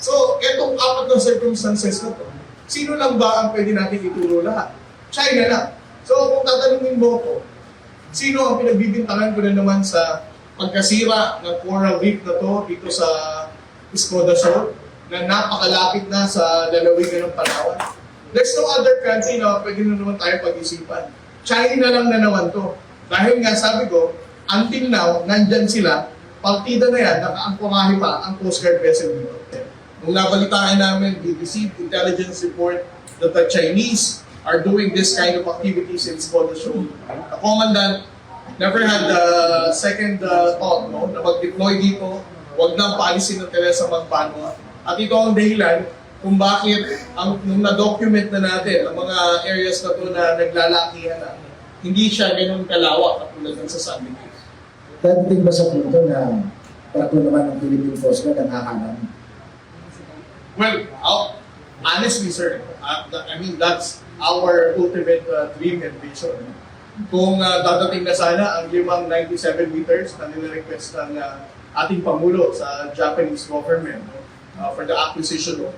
So, itong apat na circumstances na to, sino lang ba ang pwede natin ituro lahat? China lang. So, kung tatanungin mo ko, sino ang pinagbibintangan ko na naman sa pagkasira ng coral reef na to dito sa Escoda Shoal na napakalapit na sa lalawigan ng Palawan? There's no other country na pwede na naman tayo pag-isipan. China lang na naman to. Dahil nga sabi ko, until now, nandyan sila, partida na yan, nakaangkorahe pa ang Coast Guard vessel dito. Nung nabalitaan namin, we received intelligence report that the Chinese are doing this kind of activities in Escoda Shoal. The commandant never had the second thought na mag-deploy dito, huwag nang paalisin ng Teresa Magbanwa. At ito ang dahilan kung bakit nung na-document na natin ang mga areas na to na naglalakihan na, hindi siya ganun kalawak katulad ng sa San Miguel. Dating ba sa punto na pato naman ng Philippine Coast Guard ang hahanan? Well, honestly, sir, I mean, that's our ultimate dream and vision. Kung dadating na sana ang 97 meters na nire-request ng ating Pangulo sa Japanese government for the acquisition of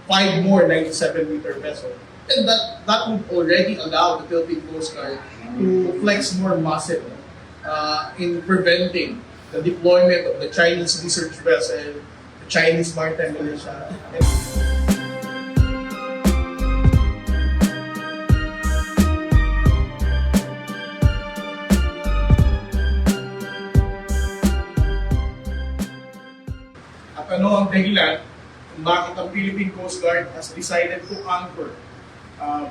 5 more 97-meter vessels, and that would already allow the Philippine Coast Guard to flex more muscle in preventing the deployment of the Chinese research vessel, the Chinese maritime militia. At ano ang dahilan kung bakit ang Philippine Coast Guard has decided to anchor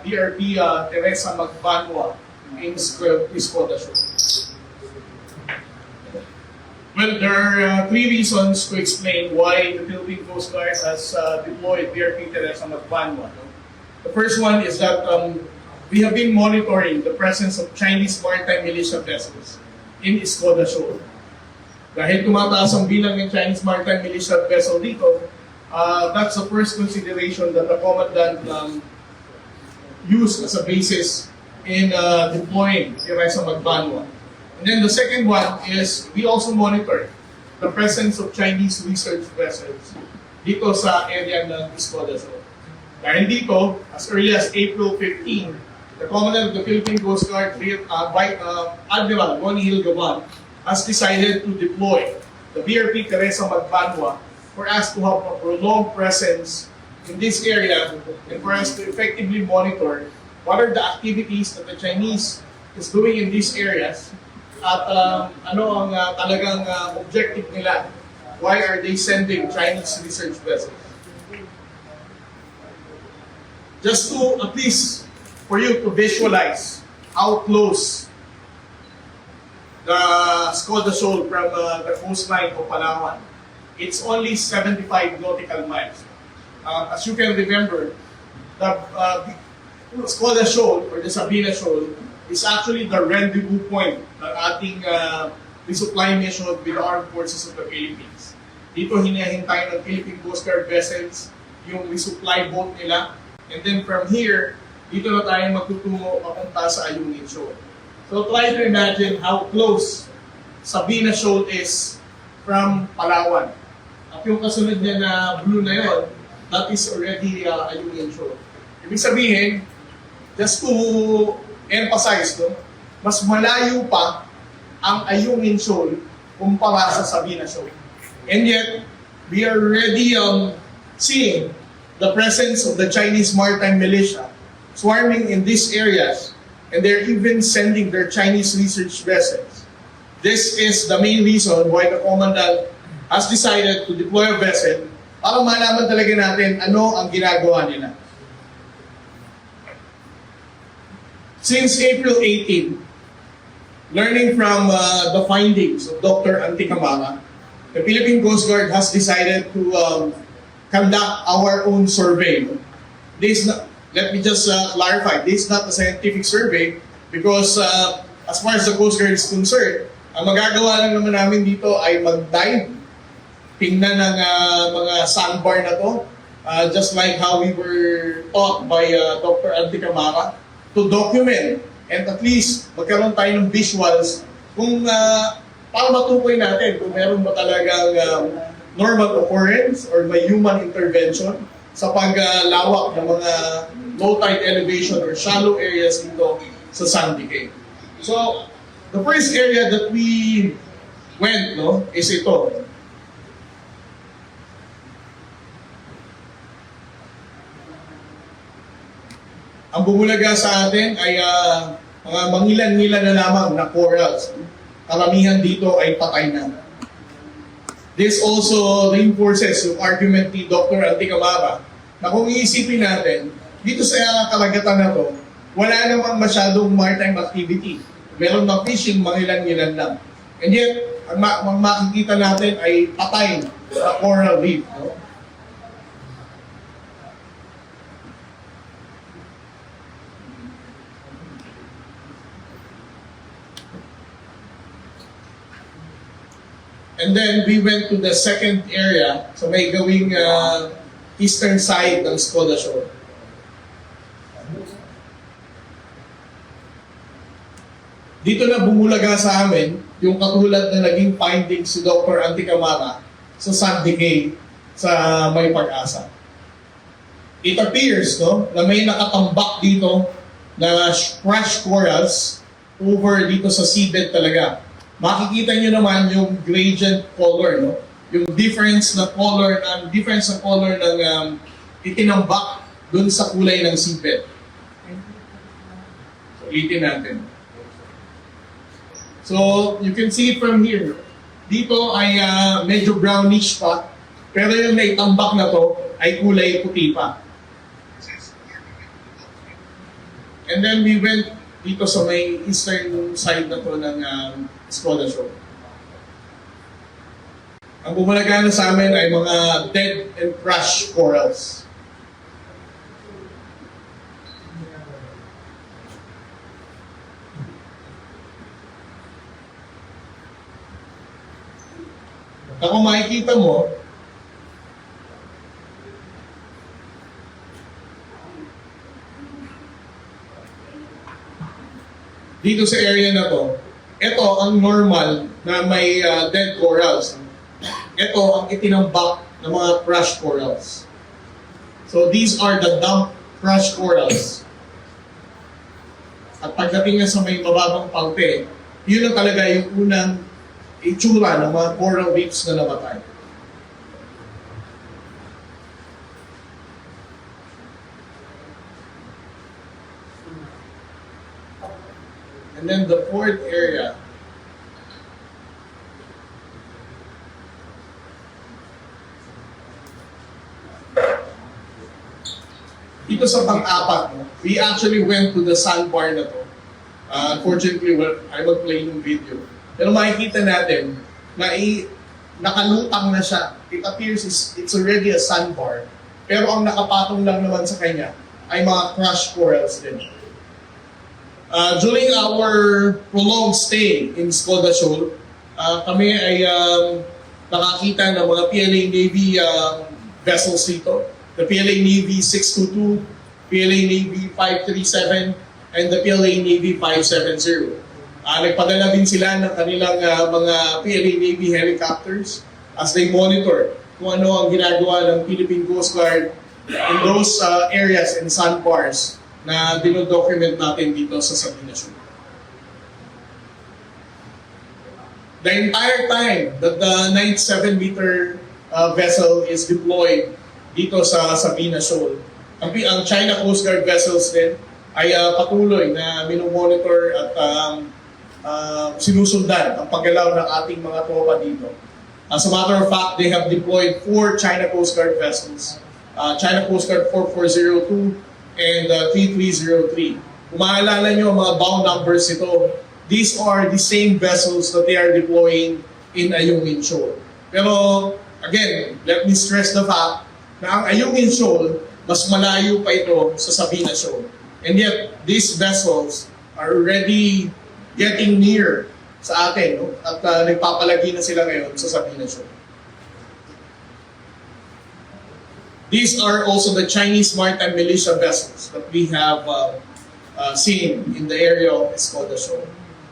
BRP Teresa Magbanwa in Escoda Shoal? Well, there are 3 reasons to explain why the Philippine Coast Guard has deployed BRP Teresa Magbanwa. The first one is that we have been monitoring the presence of Chinese maritime militia vessels in Escoda Shoal. Dahil tumataas ang bilang ng Chinese maritime militia vessel dito, that's the first consideration that the commandant used as a basis in deploying Teresa Magbanwa. And then the second one is we also monitor the presence of Chinese research vessels dito sa area ng Escoda Shoal. Dahil dito, as early as April 15, the Commandant of the Philippine Coast Guard, Admiral Ronnie Hilgaban, has decided to deploy the BRP Teresa Magbanwa for us to have a prolonged presence in this area and for us to effectively monitor what are the activities that the Chinese is doing in these areas at ano ang talagang objective nila. Why are they sending Chinese research vessels? Just to at least for you to visualize how close the Escoda Shoal from the coastline of Palawan. It's only 75 nautical miles. As you can remember, the Escoda Shoal or the Sabina Shoal is actually the rendezvous point ng ating resupply mission with the Armed Forces of the Philippines. Dito hinihintay ng Philippine Coast Guard vessels yung resupply boat nila. And then from here, dito na tayo magtutungo papunta sa Ayungin Shoal. So try to imagine how close Sabina Shoal is from Palawan. At yung kasunod niya na blue na yon, that is already Ayungin Shoal. Ibig sabihin, just to emphasize, mas malayo pa ang Ayungin Shoal kumpara sa Sabina Shoal. And yet, we are already seeing the presence of the Chinese maritime militia swarming in these areas, and they're even sending their Chinese research vessels. This is the main reason why the commandant has decided to deploy a vessel para malaman talaga natin ano ang ginagawa nila. Since April 18, learning from the findings of Dr. Anticamara, the Philippine Coast Guard has decided to conduct our own survey. Let me just clarify, this is not a scientific survey because as far as the Coast Guard is concerned, ang magagawa lang naman namin dito ay mag-dive, tingnan ng mga sandbar na to, just like how we were taught by Dr. Anticamara, to document and at least magkaroon tayo ng visuals kung para matukoy natin kung meron ba talagang normal occurrence or may human intervention sa paglawak ng mga low tide elevation or shallow areas dito sa Sandy Cay. So, the first area that we went, no, is ito. Ang bumulaga sa atin ay mga mangilan-ngilan na lamang na corals. Karamihan dito ay patay na. This also reinforces yung argument ni Dr. Anticamara na kung iisipin natin, dito sa karagatan na to, wala namang masyadong maritime activity. Meron na fishing, mangilan-ngilan lang. And yet, ang makikita natin ay patay na coral reef. No? And then we went to the second area, so may gawing eastern side ng Skoda Shore. Dito na bumulaga sa amin yung katulad na naging findings si Dr. Anticamara sa Sandy Cay sa May Pag-asa. It appears, no, na may nakatambak dito na crash corals over dito sa seabed talaga. Makikita nyo naman yung gradient color, no? Yung difference na color ng itinambak dun sa kulay ng seabed. So, ulitin natin. So, you can see it from here. Dito ay medyo brownish pa, pero yung naitambak na to ay kulay puti pa. And then we went dito sa may eastern side na to ng Skoda Shore. Ang bumalaga na sa amin ay mga dead and crushed corals. Na kung makikita mo, dito sa area na to, ito ang normal na may dead corals. Ito ang itinambak ng mga crushed corals. So these are the dump crushed corals. At pagdating nga sa may mababang pangte, yun ang talaga yung unang itsura ng mga coral reefs na namatay. And then the fourth area, dito sa pang-apat, we actually went to the sandbar na to. Unfortunately, I will play yung video. Pero makikita natin na nakalutang na siya. It appears it's already a sandbar. Pero ang nakapatong lang naman sa kanya ay mga crushed corals din. During our prolonged stay in Skoda Shoal, kami ay nakakita ng mga PLA Navy vessels dito. The PLA Navy 622, PLA Navy 537, and the PLA Navy 570. Nagpadala din sila ng kanilang mga PLA Navy helicopters as they monitor kung ano ang ginagawa ng Philippine Coast Guard in those areas and sandbars na dinodocument natin dito sa Sabina Shoal. The entire time that the 97-meter vessel is deployed dito sa Sabina Shoal, ang China Coast Guard vessels din ay patuloy na minomonitor at sinusundan ang paggalaw ng ating mga tropa dito. As a matter of fact, they have deployed 4 China Coast Guard vessels. China Coast Guard 4402 and 3303. Kung maalala nyo ang mga bound numbers ito, these are the same vessels that they are deploying in Ayungin Shoal. Pero, again, let me stress the fact na ang Ayungin Shoal, mas malayo pa ito sa Sabina Shoal. And yet, these vessels are already getting near sa atin, no? At nagpapalagi na sila ngayon sa Sabina Shoal. These are also the Chinese maritime militia vessels that we have seen in the area of Skoda Shoal.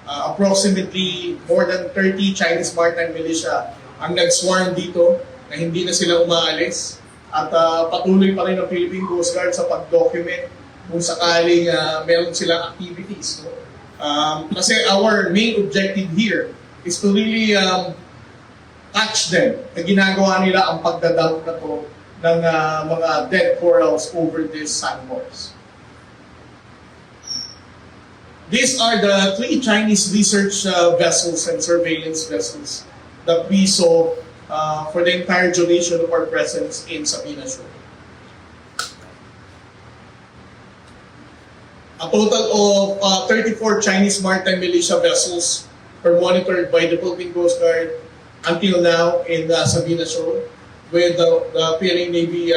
Approximately more than 30 Chinese maritime militia ang nag-swarm dito na hindi na sila umaalis at patuloy pa rin ang Philippine Coast Guard sa pag-document kung sakaling meron silang activities. No? Kasi our main objective here is to really catch them na ginagawa nila ang pagdadump na to ng mga dead corals over these sandbars. These are the 3 Chinese research vessels and surveillance vessels that we saw for the entire duration of our presence in Sabina Shoal. A total of 34 Chinese maritime militia vessels were monitored by the Philippine Coast Guard until now in Sabina Shoal, with the PLA Navy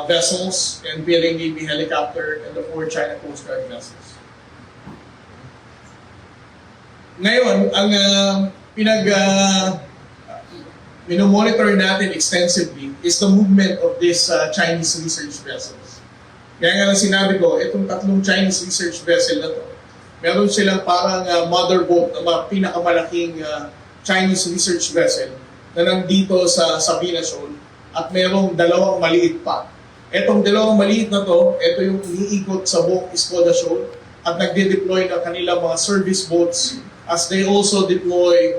vessels and PLA Navy helicopter and the 4 China Coast Guard vessels. Ngayon, ang minomonitor natin extensively is the movement of these Chinese research vessels. Kaya nga sinabi ko, itong 3 Chinese research vessel na to, meron silang parang motherboat na pinakamalaking Chinese research vessel na nandito sa Sabina Shoal at merong 2 maliit pa. Itong 2 maliit na to, ito yung iniikot sa buong Escoda Shoal at nagde-deploy ng kanilang mga service boats as they also deploy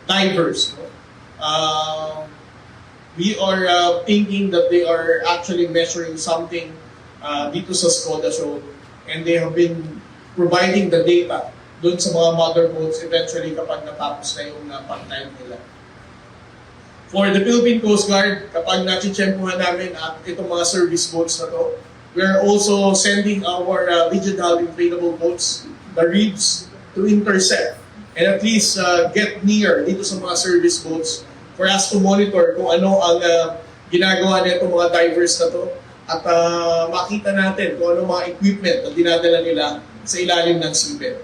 divers. We are thinking that they are actually measuring something dito sa Escoda Shoal, and they have been providing the data doon sa mga mother boats eventually kapag natapos na yung pag-time nila. For the Philippine Coast Guard, kapag nachichempuhan namin at itong mga service boats na to, we are also sending our rigid hull inflatable boats, the RIBs, to intercept and at least get near dito sa mga service boats for us to monitor kung ano ang ginagawa nito mga divers na to at makita natin kung ano mga equipment na dinadala nila sa ilalim ng seabed.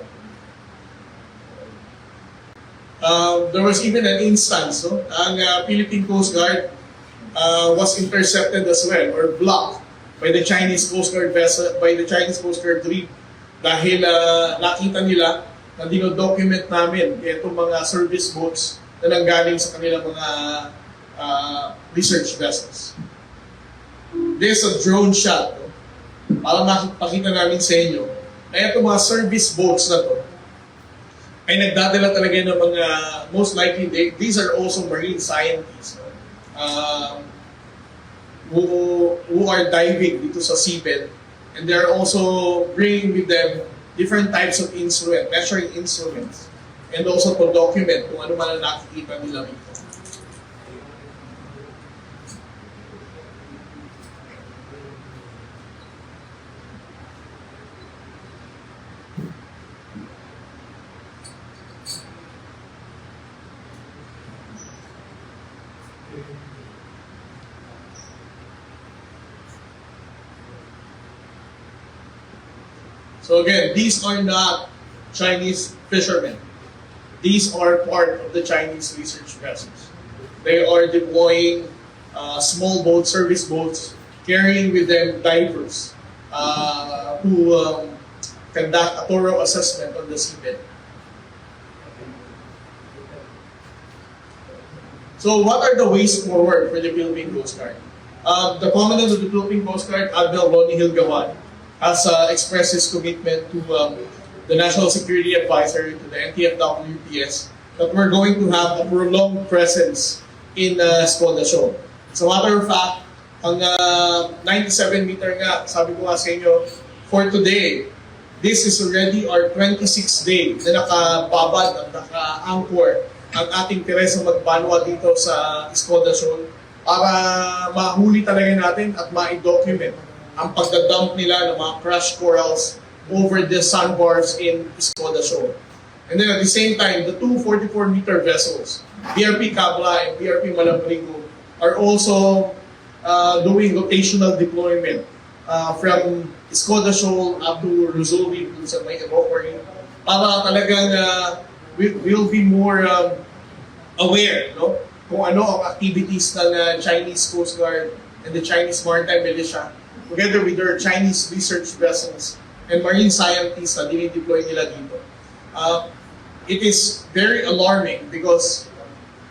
There was even an instance, no? Ang Philippine Coast Guard was intercepted as well or blocked by the Chinese Coast Guard vessel, by the Chinese Coast Guard RIB dahil nakita nila na dino-document namin itong mga service boats na nanggaling sa kanilang mga research vessels. This is a drone shot, no? Para makipakita namin sa inyo na itong mga service boats na to ay nagdadala talaga ng mga, most likely, these are also marine scientists, no? Who are diving dito sa seabed, and they're also bringing with them different types of measuring instruments, and also to document kung ano man ang nakikita nila rito. So again, these are not Chinese fishermen. These are part of the Chinese research vessels. They are deploying small boats, service boats, carrying with them divers who conduct a thorough assessment on the seabed. So what are the ways forward for the Philippine Coast Guard? The Commandant of the Philippine Coast Guard, Admiral Ronnie Hilgawan, has expressed his commitment to the National Security Advisor, to the NTF-WPS, that we're going to have a prolonged presence in Escoda Shoal. As a matter of fact, ang 97-meter nga, sabi ko nga sa inyo, for today, this is already our 26th day na nakababad at naka-anchor ang ating Teresa Magbanwa dito sa Escoda Shoal para mahuli talaga natin at ma-document ang pagdadump nila ng mga crushed corals over the sandbars in Escoda Shoal. And then at the same time, the 2 44-meter vessels, BRP Cabla and BRP Malabrigo, are also doing rotational deployment from Escoda Shoal up to Rizoli sa may Evacuary para talagang we'll be more aware, no? Kung ano ang activities ng Chinese Coast Guard and the Chinese Maritime Militia together with their Chinese research vessels and marine scientists na dinideploy nila dito. It is very alarming because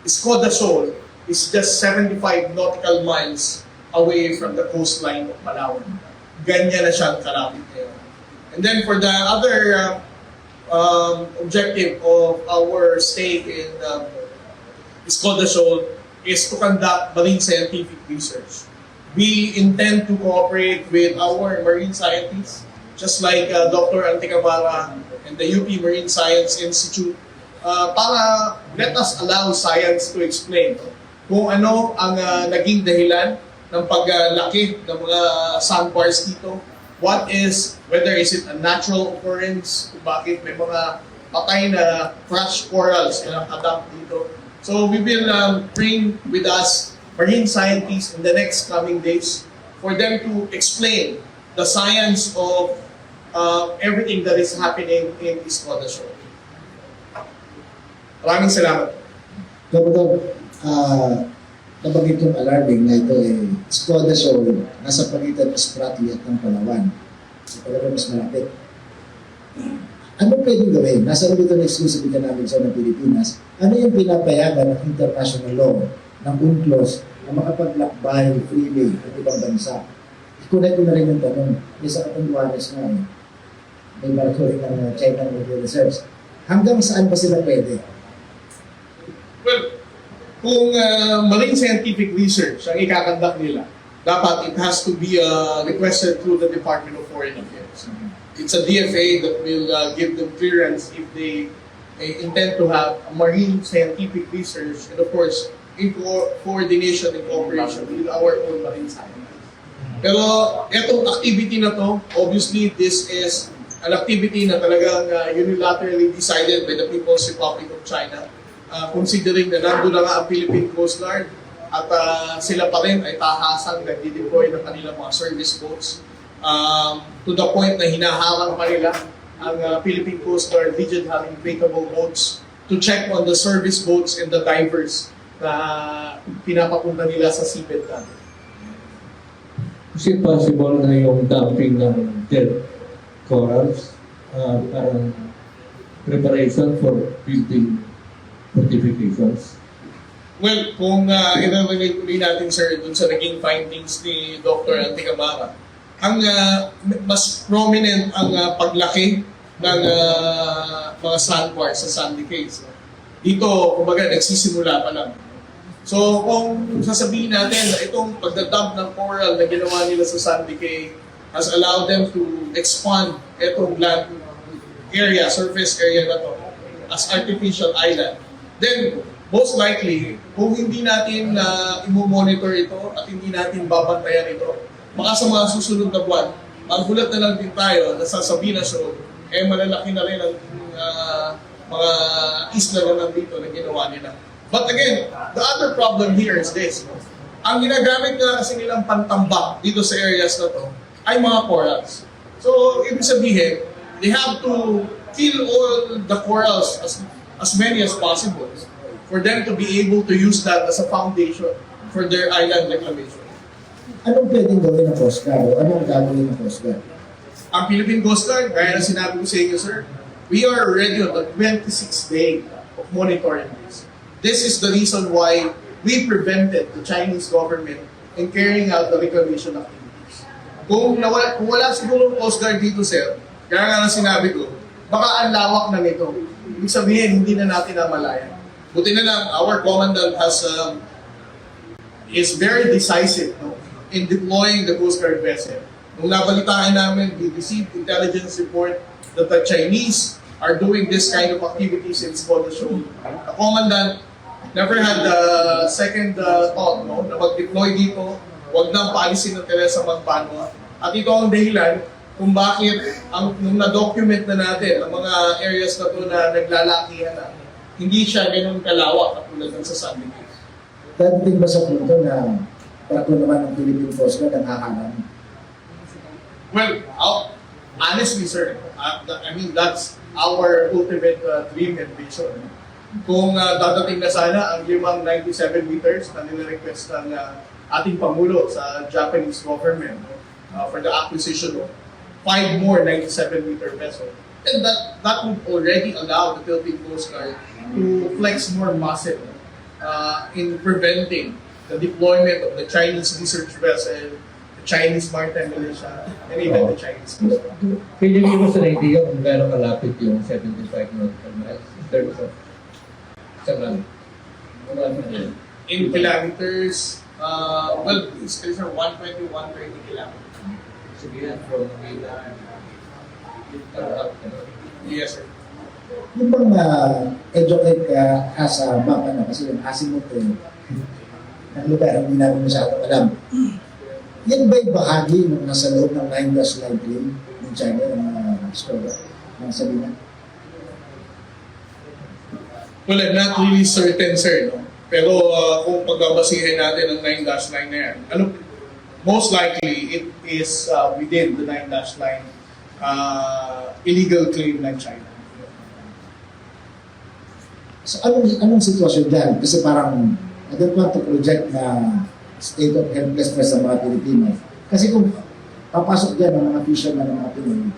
Escoda Shoal is just 75 nautical miles away from the coastline of Palawan. Ganyan na siyang kalapit ngayon. And then for the other objective of our stay in Escoda Shoal is to conduct marine scientific research. We intend to cooperate with our marine scientists, just like Dr. Anticabara and the UP Marine Science Institute, para let us allow science to explain kung ano ang naging dahilan ng paglaki ng mga sandbars dito. Whether is it a natural occurrence, kung bakit may mga patay na crash corals na nakadamped dito. So we will bring with us marine scientists in the next coming days for them to explain the science of everything that is happening in Escoda Shoal. Maraming salamat. Kapag nabanggit yung alarming na ito Escoda Shoal, nasa pagitan ng Spratley at ng Palawan. So, talaga mas malapit. Ano pwedeng gawin? Nasa loob ito ng exclusivity namin sa Pilipinas. Ano yung pinapayagan ng international law ng UNCLOS na makapaglakbay freely at ibang bansa? I-connect ko na rin yung tanong. Isa katanduanes nga may barko rin ng China Naval Reserves. Hanggang saan ba sila pwede? Well, kung marine scientific research ang ikakandak nila, dapat it has to be requested through the Department of Foreign Affairs. It's a DFA that will give them clearance if they intend to have a marine scientific research and of course in coordination and cooperation with our own marine scientists. Pero itong activity na to, obviously this is an activity na talagang unilaterally decided by the People's Republic of China, considering na nandun na nga ang Philippine Coast Guard at sila pa rin ay tahasang nagdi-deploy ng kanilang mga service boats to the point na hinaharang pa nila ang Philippine Coast Guard Legion having inflatable boats to check on the service boats and the divers na pinapapunta nila sa seabed natin. Is it possible na yung dumping ng dead corals parang preparation for building fortifications? Well, kung i-relate ulit natin, sir, dun sa naging findings ni Dr. Anticabara, ang mas prominent ang paglaki ng mga sandbars sa sandy cays. Dito, kumbaga, nagsisimula pa lang. So, kung sasabihin natin na itong pagdadump ng coral na ginawa nila sa sandy cay has allowed them to expand itong land area, surface area na to as artificial island, then most likely, kung hindi natin i-monitor ito at hindi natin babantayan ito, baka sa mga susunod na buwan, magbulat na lang din tayo na sa Sabina Shoal, malalaki na rin ang mga isla na nandito na ginawa nila. But again, the other problem here is this. Ang ginagamit na kasi nilang pantambak dito sa areas na to ay mga corals. So, ibig sabihin, they have to kill all the corals as many as possible for them to be able to use that as a foundation for their island reclamation. Anong pwedeng gawin ng Coast Guard? O anong gagawin ng Coast Guard? Ang Philippine Coast Guard, gaya na sinabi ko sa inyo, sir, we are already on the 26th day of monitoring this. This is the reason why we prevented the Chinese government in carrying out the reclamation activities. Kung wala siguro Coast Guard dito, sir, gaya nga na sinabi ko, baka ang lawak na nito. Ibig sabihin, hindi na natin namalayan. Buti na lang, our commandant is very decisive in deploying the Coast Guard vessel. Nung nabalitaan namin, we received intelligence report that the Chinese are doing this kind of activities in Escoda Shoal. The commandant never had the second thought na mag-deploy dito, huwag nang paalisin ng Teresa Magbanwa. At ito ang dahilan kung bakit nung na-document na natin ang mga areas na ito na naglalakihan na, hindi siya ganun kalawak katulad ng sa Sandy Cays. Dadating ba sa punto na para po naman ng Philippine Coast Guard ang hahanan? Well, honestly, sir, I mean, that's our ultimate dream and vision. Kung dadating na sana ang 97 meters na nirequest ng ating Pangulo sa Japanese government for the acquisition of 5 more 97-meter vessels, and that would already allow the Philippine Coast Guard to flex more muscle in preventing the deployment of the Chinese research vessel, the Chinese maritime militia, and even the Chinese Coast Guard. Can you give us an idea kung gano'ng kalapit yung 75 nautical miles in terms of sa land? In kilometers, well, these are 120, 130 kilometers. Sabihin from Manila up. Yes, sir. Yung bang educate ka as a map, ano, kasi yung asimot ng lugar, hindi namin masyadong alam. Yan ba'y bahagi nung nasa loob ng 9-dash line team ng China, ng scholar, ng Sabina? Well, I'm not really certain, sir. No? Pero kung pagbabasihan natin ang 9-dash line na yan, most likely it is within the 9-dash line illegal claim ng China. So anong sitwasyon dyan? Kasi parang I don't want to project na state of helplessness sa mga Pilipino. Kasi kung papasok dyan ang mga fishermen ng mga Pinoy,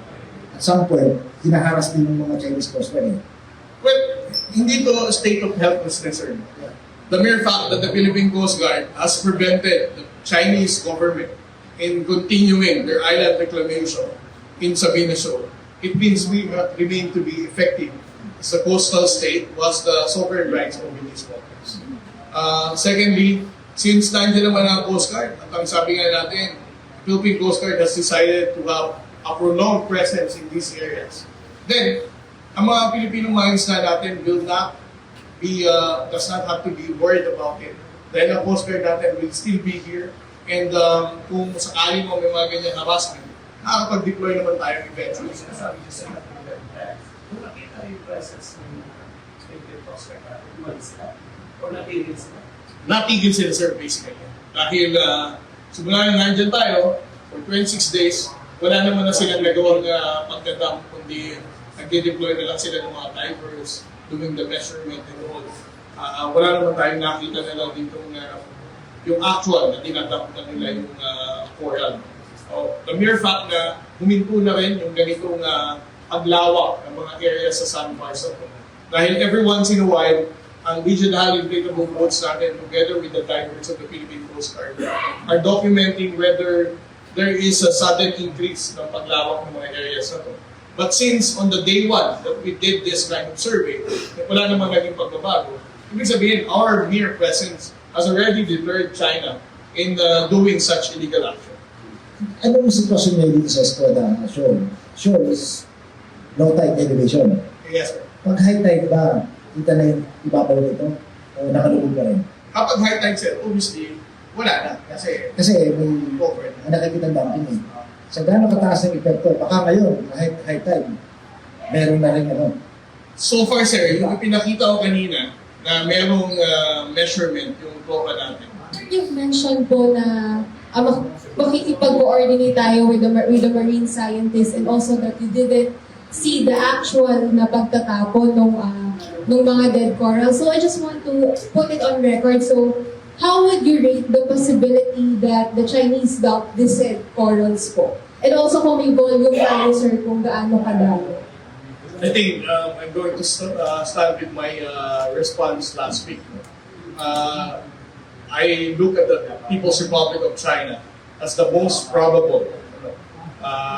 at some point, hinaharas din ng mga Chinese Coast Guard. Well, hindi to a state of helplessness, sir. The mere fact that the Philippine Coast Guard has prevented the Chinese government in continuing their island reclamation in Sabina Shoal, it means we remain to be effective as a coastal state was the sovereign rights of these waters. Secondly, since nandiyan naman ang Coast Guard, at ang sabi nga natin, Philippine Coast Guard has decided to have a prolonged presence in these areas. Then, ang mga Filipino mines na natin will not be, does not have to be worried about it. Dahil ang Coast Guard natin will still be here. And kung sakali mo may mga ganyan harassment, nakakapag-deploy naman tayo eventually. Sinasabi niyo sa kung nakita yung presence ng Philippine Coast Guard, umalis na? O natigil sila? Natigil sila, sir, basically. Dahil simula na nandyan tayo, for 26 days, wala naman na silang nagawang pagdadam, kundi nag-deploy na lang sila ng mga divers, doing the measurement and all. Wala naman tayong nakita nila dito yung actual na dinadamp na nila yung coral. So, the mere fact na huminto na rin yung ganitong paglawak ng mga areas sa sandbars. Dahil every once in a while, ang regional inflatable boats natin together with the divers of the Philippine Coast Guard are documenting whether there is a sudden increase ng paglawak ng mga areas na to. But since on the day one that we did this kind of survey, wala namang naging pagbabago, ibig sabihin, our mere presence has already deterred China in doing such illegal action. Anong sitwasyon niya dito sa Skoda Shoal? Shoal is low tide elevation. Yes, sir. Pag high tide ba, kita na yung ibabaw nito? O nakalubog pa rin? Kapag high tide, sir, obviously, wala na. Kasi May covered. nakikita dumping eh. Sa gano'ng kataas ng epekto, baka ngayon, high tide, meron na rin ano. So far, sir, yung pinakita ko kanina na merong measurement yung tropa natin. You've mentioned po na makikipag-coordinate tayo with the marine scientists and also that you didn't see the actual na pagtatapon ng mga dead corals. So I just want to put it on record. So how would you rate the possibility that the Chinese dumped these dead corals po? And also kung may volume tayo, sir, kung gaano kadami. I think I'm going to start with my response last week. I look at the People's Republic of China as the most probable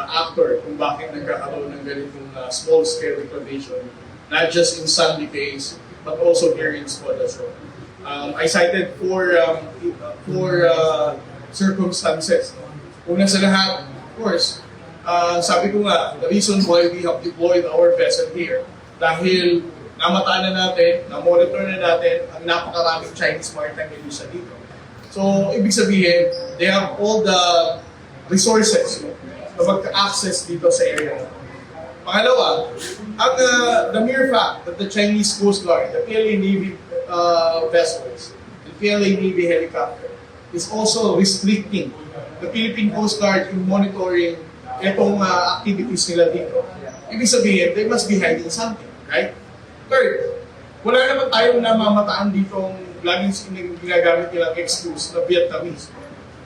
actor kung bakit nagkakaroon ng ganitong small-scale reclamation, not just in Sandy Case, but also here in Skoda Shoal. I cited four circumstances. Una sa lahat, of course, sabi ko nga, the reason why we have deployed our vessel here, dahil namataan na natin, na-monitor na natin ang napakaraming Chinese maritime militia dito. So, ibig sabihin, they have all the resources na magka-access dito sa area. Pangalawa, the mere fact that the Chinese Coast Guard, the PLA Navy vessels, the PLA Navy helicopter, is also restricting the Philippine Coast Guard in monitoring itong activities nila dito. Ibig sabihin, they must be hiding something, right? Third, wala naman tayong namamataan ditong laging ginagamit nilang excuse na Vietnamese.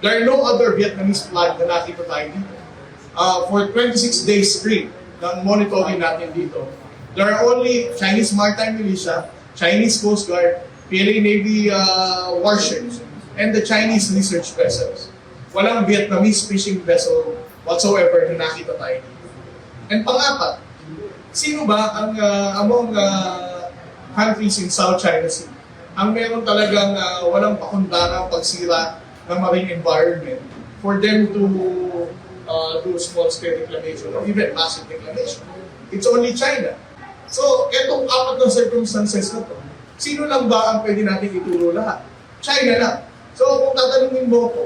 There are no other Vietnamese flag na nakita tayo dito. For 26 days straight ng monitoring natin dito, there are only Chinese Maritime Militia, Chinese Coast Guard, PLA Navy warships, and the Chinese research vessels. Walang Vietnamese fishing vessel whatsoever na nakita tayo dito. And pang-apat, sino ba ang among countries in South China Sea ang meron talagang walang pakundangang pagsira ng marine environment for them to do small-scale reclamation or even massive reclamation? It's only China. So, etong apat na circumstances na to, sino lang ba ang pwede natin ituro lahat? China lang. So, kung tatanungin mo ko,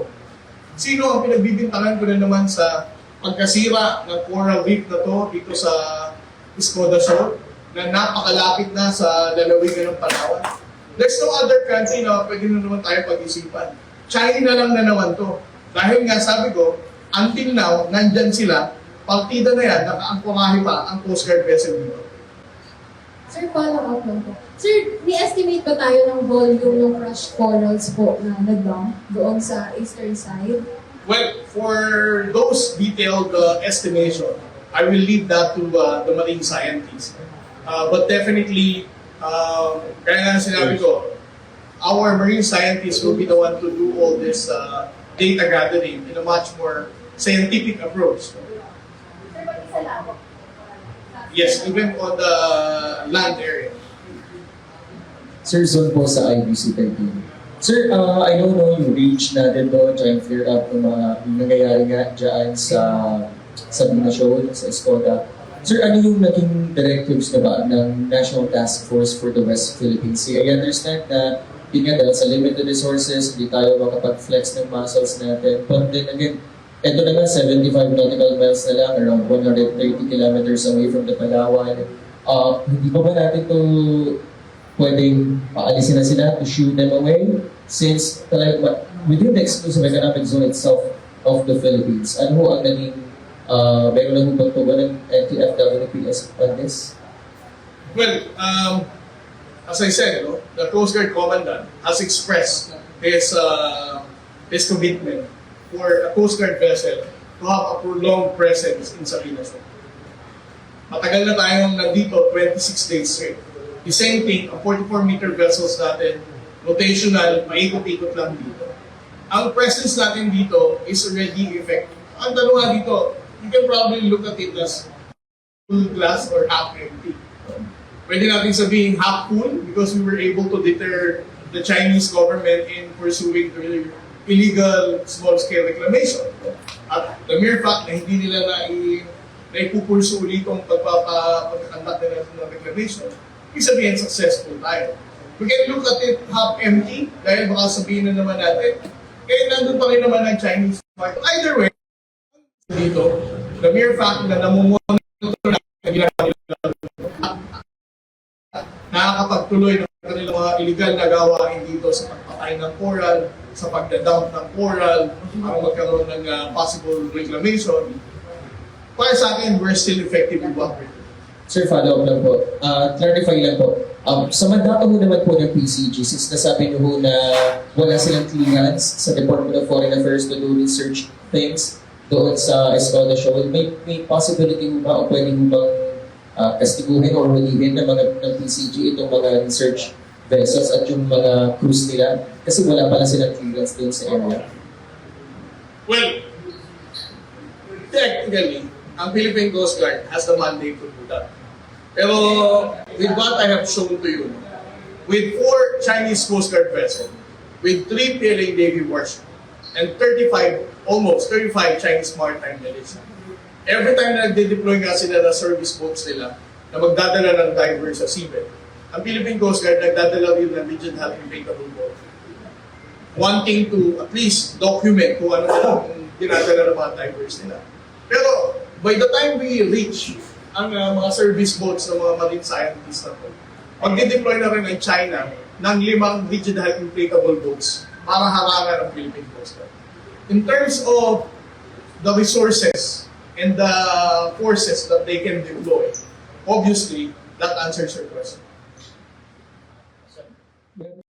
sino ang pinagbibintangan ko na naman sa pagkasira ng coral reef na to dito sa Escoda Shoal na napakalapit na sa lalawigan ng Palawan? There's no other country na pwede na naman tayo pag-isipan. China lang na naman to. Dahil nga sabi ko, until now, nandyan sila, partida na yan, nakaangkurahe pa ang Coast Guard vessel dito. Sir, follow up lang po. Sir, ni-estimate ba tayo ng volume ng crushed corals po na nag-dump doon sa eastern side? Well, for those detailed estimation, I will leave that to the marine scientists. But definitely, kaya nga sinabi ko, our marine scientists will be the one to do all this data gathering in a much more scientific approach. Sir, pati sa labo? Yes, even on the land area. Sir, Zon po sa IBC 13. Sir, I don't know yung reach natin doon, trying to clear up yung mga nangyayari nga dyan sa Luna Shoal, sa Escoda. Sir, ano yung naging directives na ba ng National Task Force for the West Philippine Sea? I understand na yun nga dahil sa limited resources, hindi tayo makapag-flex ng muscles natin. But then again, ito na nga, 75 nautical miles na lang, around 130 kilometers away from the Palawan. Hindi pa ba natin to pwedeng paalisin na sila to shoo them away? Since within the exclusive economic zone itself of the Philippines, ano ho ang naging meron lang ba ito ba ng NTFWPS on this? Well, as I said, the Coast Guard Commandant has expressed his commitment for a Coast Guard vessel to have a prolonged presence in Salinas. Matagal na tayong nandito, 26 days straight. The same thing, ang 44-meter vessels natin, rotational, maikot-ikot lang dito. Ang presence natin dito is already effective. Ang tanong nga dito, you can probably look at it as full glass or half empty. Pwede natin sabihin half full because we were able to deter the Chinese government in pursuing their illegal small-scale reclamation. At the mere fact na hindi nila naipupulso ulit itong pagkakandak nila ng reclamation, ibig sabihin successful tayo. We can look at it half empty dahil baka sabihin na naman natin, kaya nandun pa rin naman ang Chinese market. Either way, dito, the mere fact na namumonitor na nakakapagtuloy ng kanilang mga illegal na gawain dito sa pagpatay ng coral, sa pagdadump ng coral, para magkaroon ng possible reclamation. Para sa akin, we're still effective in what we're doing. Sir, follow up lang po. Clarify lang po. Sa mandato mo naman po ng PCG, since nasabi niyo ho na wala silang clearance sa Department of Foreign Affairs to do research things doon sa Escoda Shoal, may possibility mo ba o pwede mo bang kastiguhin o hulihin ng PCG itong mga research vessels at yung mga cruise nila? Kasi wala pala silang clearance doon sa area. Well, technically, ang Philippine Coast Guard has the mandate to do that. Pero with what I have shown to you, with 4 Chinese Coast Guard vessels, with 3 PLA Navy warships, and almost 35 Chinese maritime militia, every time na nagde-deploy nga sila na service boats nila na magdadala ng divers sa seabed, ang Philippine Coast Guard nagdadala rin ng rigid hull inflatable boat, wanting to at least document kung ano ang dinadala ng mga divers nila. Pero by the time we reach ang mga service boats ng mga marine scientists na po, magde-deploy na rin ang China ng 5 rigid hull inflatable boats para harangan ang Philippine Coast Guard. In terms of the resources and the forces that they can deploy, obviously, that answers your question.